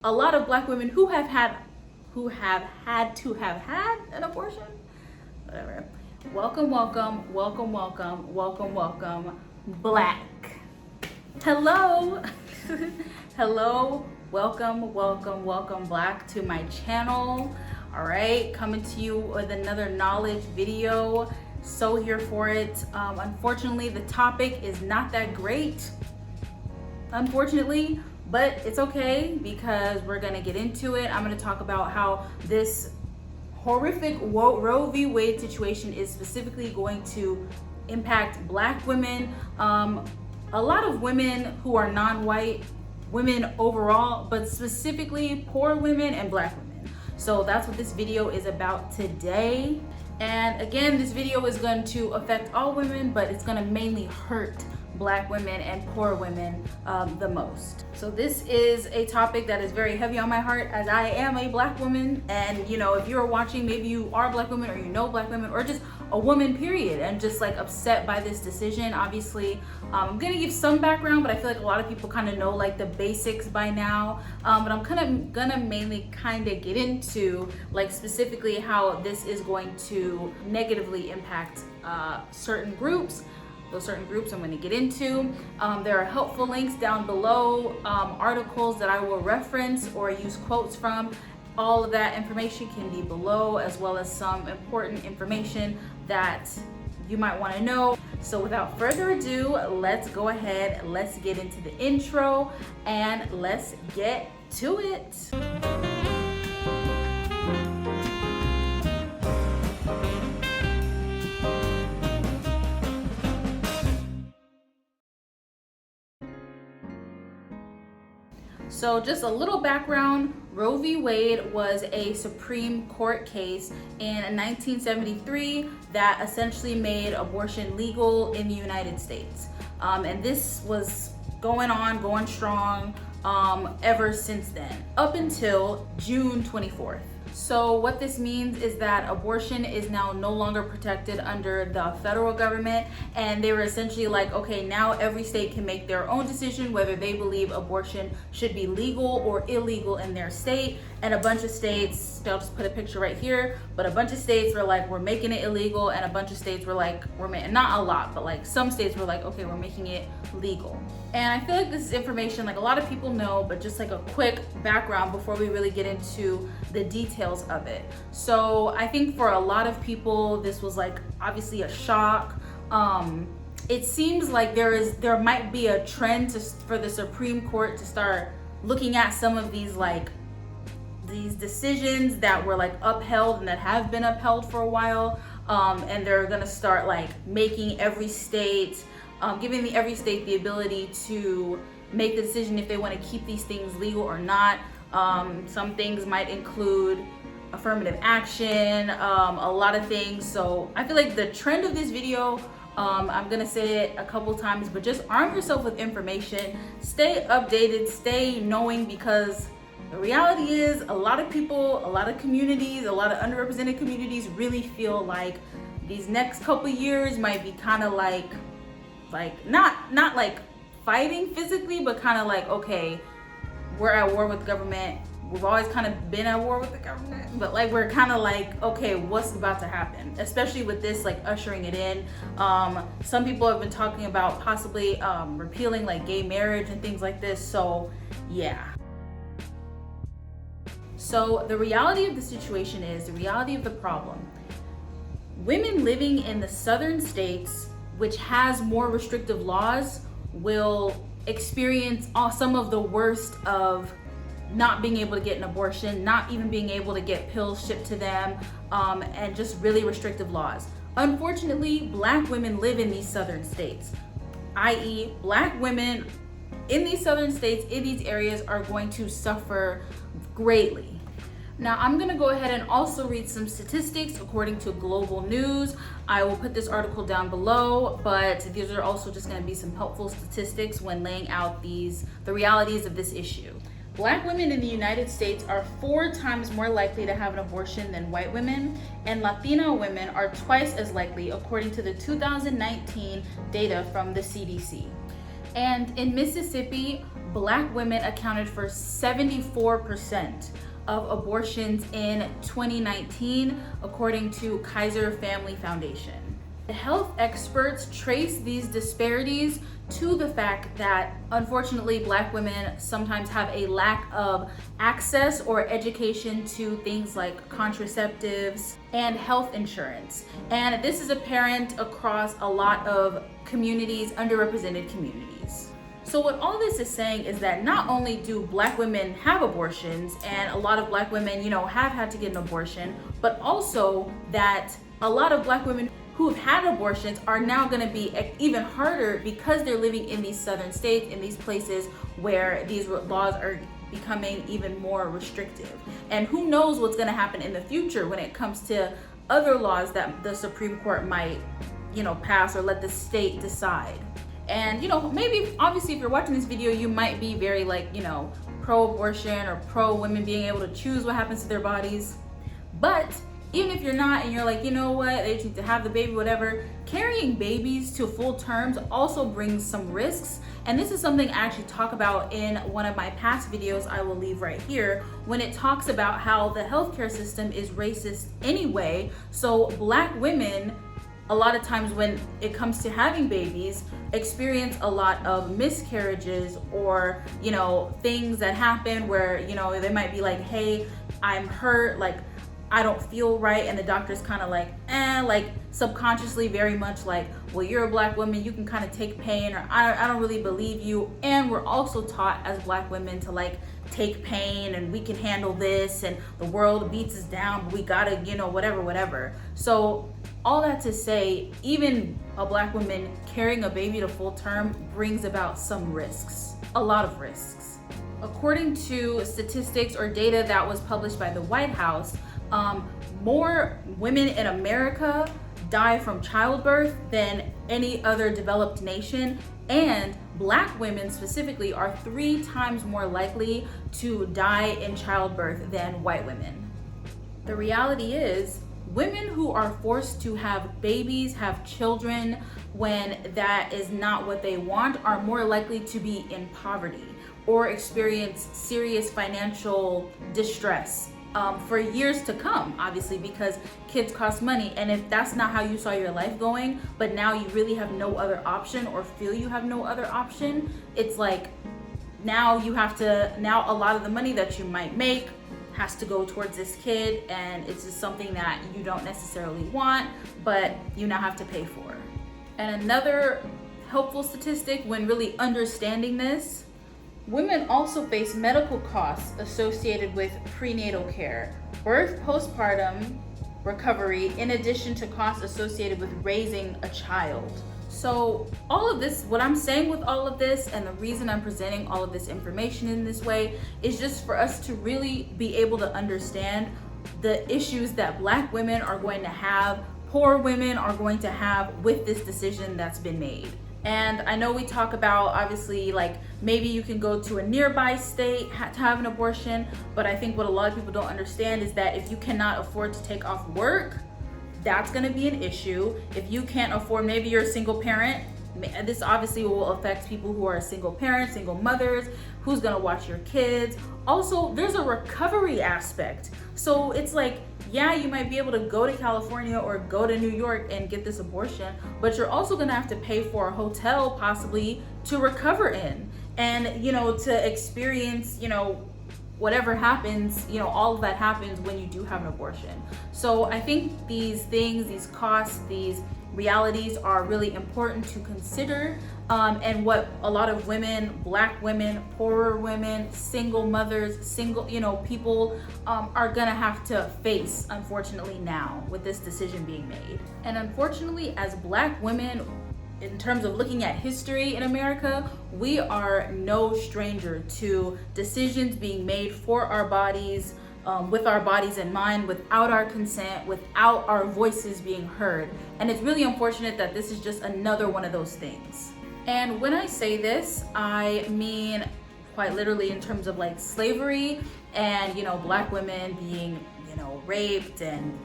A lot of black women who have had to have had an abortion. Whatever. Welcome, black. Hello. Hello. Welcome black to my channel. All right, coming to you with another knowledge video. So here for it. Unfortunately, the topic is not that great. Unfortunately, but it's okay because we're gonna get into it. I'm gonna talk about how this horrific Roe v. Wade situation is specifically going to impact black women, a lot of women who are non-white, women overall, but specifically poor women and black women. So that's what this video is about today. And again, this video is going to affect all women, but it's gonna mainly hurt black women and poor women the most. So this is a topic that is very heavy on my heart as I am a black woman. And you know, if you're watching, maybe you are a black woman or you know black women or just a woman period and just like upset by this decision. Obviously, I'm gonna give some background, but I feel like a lot of people kind of know like the basics by now. But I'm gonna mainly kind of get into like specifically how this is going to negatively impact certain groups. Those certain groups I'm going to get into. There are helpful links down below, articles that I will reference or use quotes from. All of that information can be below, as well as some important information that you might want to know. So without further ado, let's go ahead, let's get into the intro and let's get to it. So just a little background, Roe v. Wade was a Supreme Court case in 1973 that essentially made abortion legal in the United States. And this was going strong ever since then, up until June 24th. So what this means is that abortion is now no longer protected under the federal government, and they were essentially like, okay, now every state can make their own decision whether they believe abortion should be legal or illegal in their state. And a bunch of states, I'll just put a picture right here, but a bunch of states were like, we're making it illegal, and a bunch of states were like, not a lot, but like some states were like, okay, we're making it legal. And I feel like this is information like a lot of people know, but just like a quick background before we really get into the details of it. So I think for a lot of people, this was like obviously a shock. It seems like there might be a trend for the Supreme Court to start looking at some of these decisions that were like upheld and that have been upheld for a while, and they're gonna start like making every state, giving every state the ability to make the decision if they want to keep these things legal or not. Some things might include affirmative action, a lot of things. So I feel like the trend of this video, I'm gonna say it a couple times, but just arm yourself with information, stay updated, stay knowing, because the reality is a lot of people, a lot of communities, a lot of underrepresented communities really feel like these next couple years might be kind of like not like fighting physically, but kind of like, okay, we're at war with the government. We've always kind of been at war with the government, but like we're kind of like, okay, what's about to happen? Especially with this like ushering it in. Some people have been talking about possibly repealing like gay marriage and things like this. So yeah. So the reality of the situation is, the reality of the problem, women living in the southern states, which has more restrictive laws, will experience some of the worst of not being able to get an abortion, not even being able to get pills shipped to them, and just really restrictive laws. Unfortunately, black women live in these southern states, i.e. black women in these southern states, in these areas, are going to suffer greatly. Now, I'm gonna go ahead and also read some statistics according to Global News. I will put this article down below, but these are also just gonna be some helpful statistics when laying out the realities of this issue. Black women in the United States are 4 times more likely to have an abortion than white women, and Latina women are twice as likely, according to the 2019 data from the CDC. And in Mississippi, Black women accounted for 74% of abortions in 2019, according to Kaiser Family Foundation. The health experts trace these disparities to the fact that, unfortunately, Black women sometimes have a lack of access or education to things like contraceptives and health insurance. And this is apparent across a lot of communities, underrepresented communities. So what all this is saying is that not only do Black women have abortions, and a lot of Black women, have had to get an abortion, but also that a lot of Black women who have had abortions are now going to be even harder because they're living in these southern states, in these places where these laws are becoming even more restrictive. And who knows what's going to happen in the future when it comes to other laws that the Supreme Court might, pass or let the state decide. And, maybe obviously if you're watching this video, you might be very pro-abortion or pro-women being able to choose what happens to their bodies. But even if you're not and you're like, you know what, they just need to have the baby, whatever, carrying babies to full terms also brings some risks. And this is something I actually talk about in one of my past videos I will leave right here, when it talks about how the healthcare system is racist anyway. So Black women, a lot of times when it comes to having babies, experience a lot of miscarriages or, things that happen where, they might be like, hey, I'm hurt, I don't feel right, and the doctor's kind of subconsciously very much like, well, you're a Black woman, you can kind of take pain, or I don't really believe you. And we're also taught as Black women to take pain, and we can handle this, and the world beats us down, but we gotta, whatever. So all that to say, even a Black woman carrying a baby to full term brings about some risks, a lot of risks. According to statistics or data that was published by the White House, more women in America die from childbirth than any other developed nation, and Black women specifically are 3 times more likely to die in childbirth than white women. The reality is, women who are forced to have babies, have children, when that is not what they want, are more likely to be in poverty or experience serious financial distress for years to come, obviously, because kids cost money. And if that's not how you saw your life going, but now you really have no other option or feel you have no other option, it's like now a lot of the money that you might make has to go towards this kid, and it's just something that you don't necessarily want, but you now have to pay for. And another helpful statistic when really understanding this, women also face medical costs associated with prenatal care, birth, postpartum recovery, in addition to costs associated with raising a child. So all of this, what I'm saying with all of this, and the reason I'm presenting all of this information in this way, is just for us to really be able to understand the issues that Black women are going to have, poor women are going to have with this decision that's been made. And I know we talk about, obviously, maybe you can go to a nearby state to have an abortion, but I think what a lot of people don't understand is that if you cannot afford to take off work, that's going to be an issue. If you can't afford, maybe you're a single parent, this obviously will affect people who are single parents, single mothers, who's going to watch your kids. Also, there's a recovery aspect. So it's yeah, you might be able to go to California or go to New York and get this abortion, but you're also going to have to pay for a hotel possibly to recover in, and to experience whatever happens, all of that happens when you do have an abortion. So I think these things, these costs, these realities are really important to consider, and what a lot of women, Black women, poorer women, single mothers, people are gonna have to face, unfortunately, now with this decision being made. And unfortunately, as Black women, in terms of looking at history in America, we are no stranger to decisions being made for our bodies, with our bodies in mind, without our consent, without our voices being heard. And it's really unfortunate that this is just another one of those things. And when I say this, I mean quite literally in terms of slavery and, Black women being, raped and,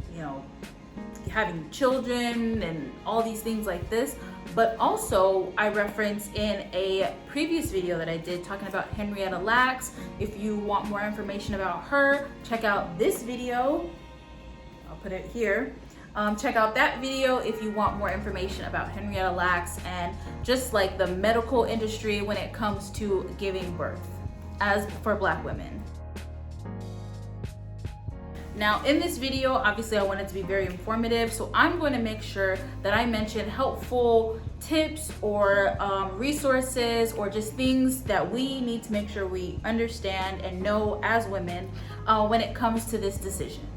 having children and all these things like this. But also I referenced in a previous video that I did talking about Henrietta Lacks. If you want more information about her, check out this video. I'll put it here. Check out that video if you want more information about Henrietta Lacks and just like the medical industry when it comes to giving birth as for Black women. Now in this video, obviously I want it to be very informative, so I'm going to make sure that I mention helpful tips or resources or just things that we need to make sure we understand and know as women when it comes to this decision.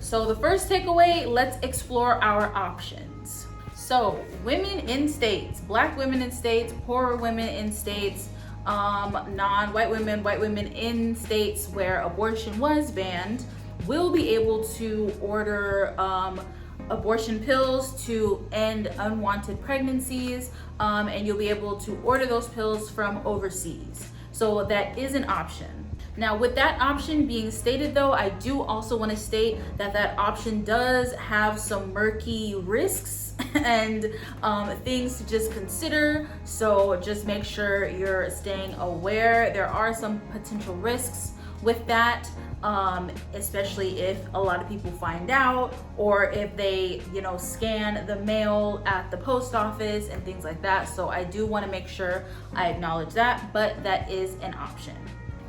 So the first takeaway, let's explore our options. So women in states, Black women in states, poorer women in states, non-white women, white women in states where abortion was banned, will be able to order abortion pills to end unwanted pregnancies, and you'll be able to order those pills from overseas. So that is an option. Now with that option being stated though, I do also want to state that that option does have some murky risks and things to just consider. So just make sure you're staying aware. There are some potential risks with that, especially if a lot of people find out, or if they, scan the mail at the post office and things like that. So I do want to make sure I acknowledge that, but that is an option.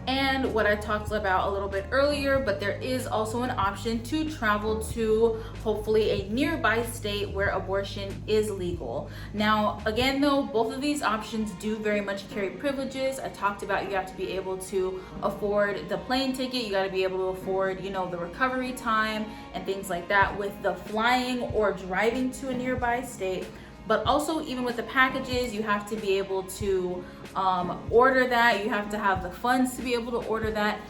And what I talked about a little bit earlier, but there is also an option to travel to hopefully a nearby state where abortion is legal. Now, again though, both of these options do very much carry privileges. I talked about you have to be able to afford the plane ticket, you gotta be able to afford, the recovery time and things like that with the flying or driving to a nearby state. But also even with the packages, you have to be able to order that. You have to have the funds to be able to order that.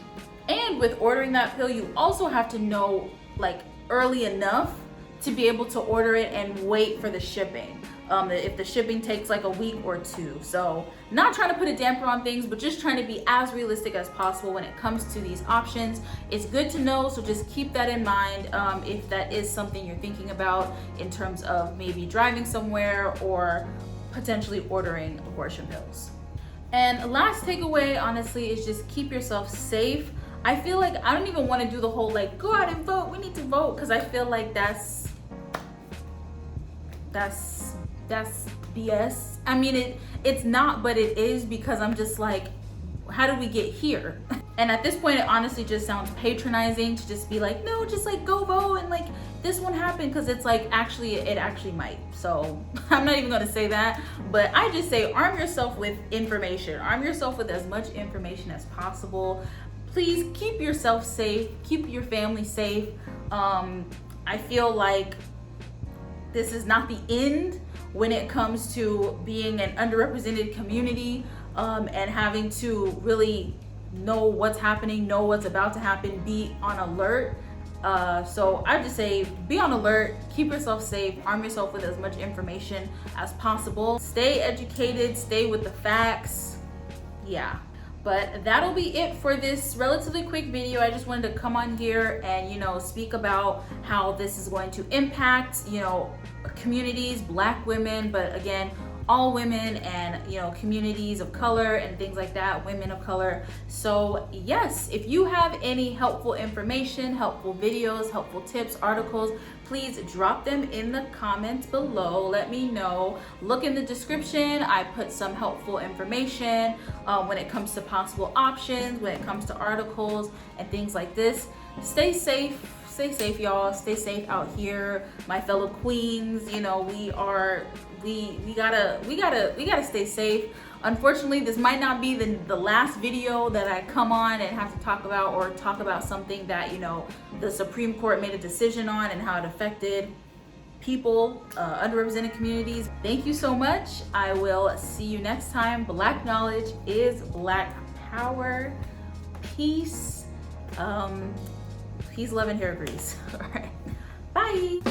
And with ordering that pill, you also have to know like early enough to be able to order it and wait for the shipping. If the shipping takes like a week or two. So not trying to put a damper on things, but just trying to be as realistic as possible when it comes to these options. It's good to know, so just keep that in mind if that is something you're thinking about in terms of maybe driving somewhere or potentially ordering abortion pills. And last takeaway, honestly, is just keep yourself safe. I feel like I don't even want to do the whole like go out and vote, we need to vote, because I feel like that's BS. I mean, it's not, but it is, because I'm just like, how did we get here? And at this point, it honestly just sounds patronizing to just be like, no, just like go vote and like this won't happen, because it's like it actually might. So I'm not even gonna say that, but I just say arm yourself with information. Arm yourself with as much information as possible. Please keep yourself safe, keep your family safe. I feel like this is not the end when it comes to being an underrepresented community and having to really know what's happening, know what's about to happen, be on alert. So I just say be on alert, keep yourself safe, arm yourself with as much information as possible. Stay educated, stay with the facts. Yeah. But that'll be it for this relatively quick video. I just wanted to come on here and, speak about how this is going to impact, communities, Black women, but again, all women and, communities of color and things like that, women of color. So yes, if you have any helpful information, helpful videos, helpful tips, articles, please drop them in the comments below. Let me know. Look in the description. I put some helpful information when it comes to possible options, when it comes to articles and things like this. Stay safe, y'all. Stay safe out here, my fellow queens. We gotta stay safe. Unfortunately, this might not be the last video that I come on and have to talk about something that, the Supreme Court made a decision on and how it affected people, underrepresented communities. Thank you so much. I will see you next time. Black knowledge is Black power. Peace, love, and hair grease. All right. Bye.